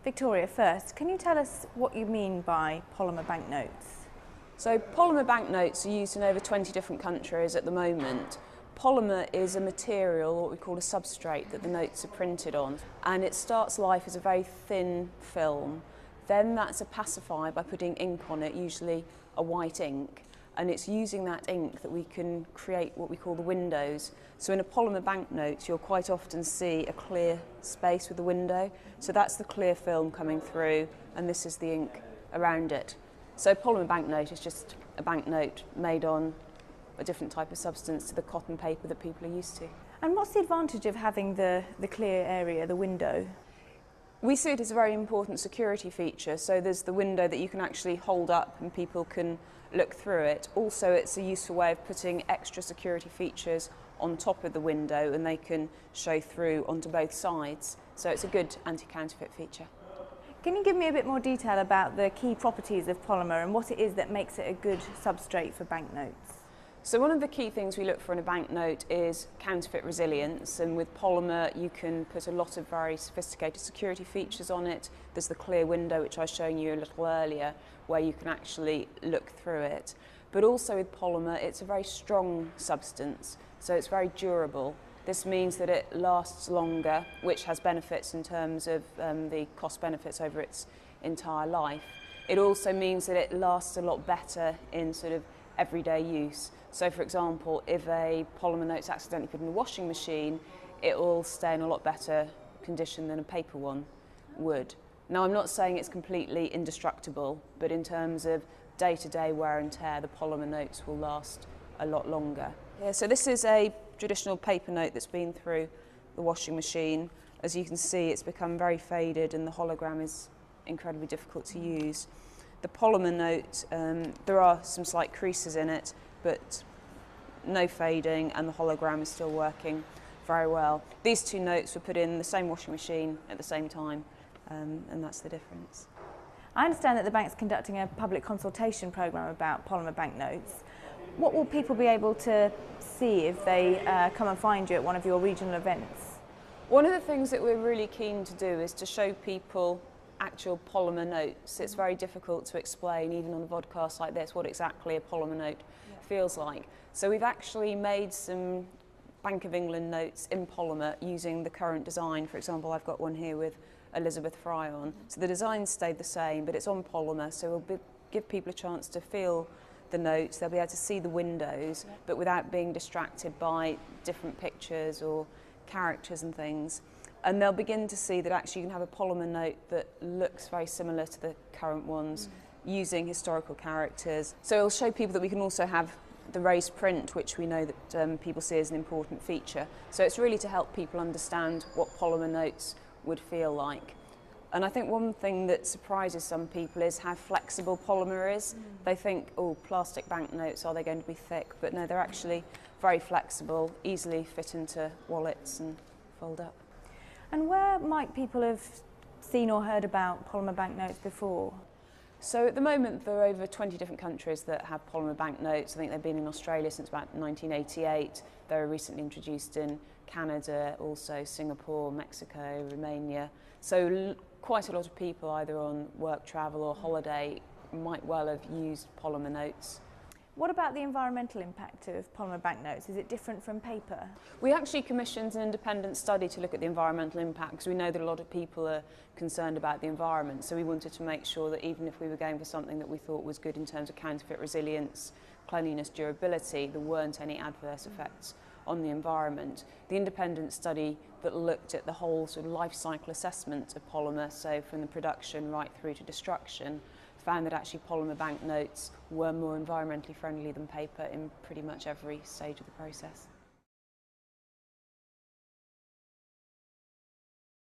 Victoria, first, can you tell us what you mean by polymer banknotes? So polymer banknotes are used in over 20 different countries at the moment. Polymer is a material, what we call a substrate, that the notes are printed on, and it starts life as a very thin film. Then that's opacified by putting ink on it, usually a white ink, and it's using that ink that we can create what we call the windows. So in a polymer banknote, you'll quite often see a clear space with the window. So that's the clear film coming through, and this is the ink around it. So polymer banknote is just a banknote made on a different type of substance to the cotton paper that people are used to. And what's the advantage of having the clear area, the window? We see it as a very important security feature. So there's the window that you can actually hold up and people can look through it. Also, it's a useful way of putting extra security features on top of the window, and they can show through onto both sides. So it's a good anti-counterfeit feature. Can you give me a bit more detail about the key properties of polymer and what it is that makes it a good substrate for banknotes? So one of the key things we look for in a banknote is counterfeit resilience, and with polymer you can put a lot of very sophisticated security features on it. There's the clear window, which I was showing you a little earlier, where you can actually look through it. But also with polymer, it's a very strong substance, so it's very durable. This means that it lasts longer, which has benefits in terms of the cost benefits over its entire life. It also means that it lasts a lot better in sort of everyday use. So for example, if a polymer note's accidentally put in a washing machine, it will stay in a lot better condition than a paper one would. Now, I'm not saying it's completely indestructible, but in terms of day-to-day wear and tear, the polymer notes will last a lot longer. Yeah, so this is a traditional paper note that's been through the washing machine. As you can see, it's become very faded and the hologram is incredibly difficult to use. The polymer note, there are some slight creases in it, but no fading, and the hologram is still working very well. These two notes were put in the same washing machine at the same time, and that's the difference. I understand that the bank's conducting a public consultation programme about polymer banknotes. What will people be able to see if they come and find you at one of your regional events? One of the things that we're really keen to do is to show people actual polymer notes. It's very difficult to explain, even on a vodcast like this, what exactly a polymer note feels like. So we've actually made some Bank of England notes in polymer using the current design. For example, I've got one here with Elizabeth Fry on. So the design stayed the same, but it's on polymer, so we'll give people a chance to feel the notes. They'll be able to see the windows, but without being distracted by different pictures or characters and things. And they'll begin to see that actually you can have a polymer note that looks very similar to the current ones, using historical characters. So it'll show people that we can also have the raised print, which we know that people see as an important feature. So it's really to help people understand what polymer notes would feel like. And I think one thing that surprises some people is how flexible polymer is. They think, oh, plastic banknotes, are they going to be thick? But no, they're actually very flexible, easily fit into wallets and fold up. And where might people have seen or heard about polymer banknotes before? So at the moment there are over 20 different countries that have polymer banknotes. I think they've been in Australia since about 1988. They were recently introduced in Canada, also Singapore, Mexico, Romania. So quite a lot of people either on work travel or holiday might well have used polymer notes. What about the environmental impact of polymer banknotes? Is it different from paper? We actually commissioned an independent study to look at the environmental impact because we know that a lot of people are concerned about the environment. So we wanted to make sure that even if we were going for something that we thought was good in terms of counterfeit resilience, cleanliness, durability, there weren't any adverse effects on the environment. The independent study that looked at the whole sort of life cycle assessment of polymer, so from the production right through to destruction, found that actually polymer banknotes were more environmentally friendly than paper in pretty much every stage of the process.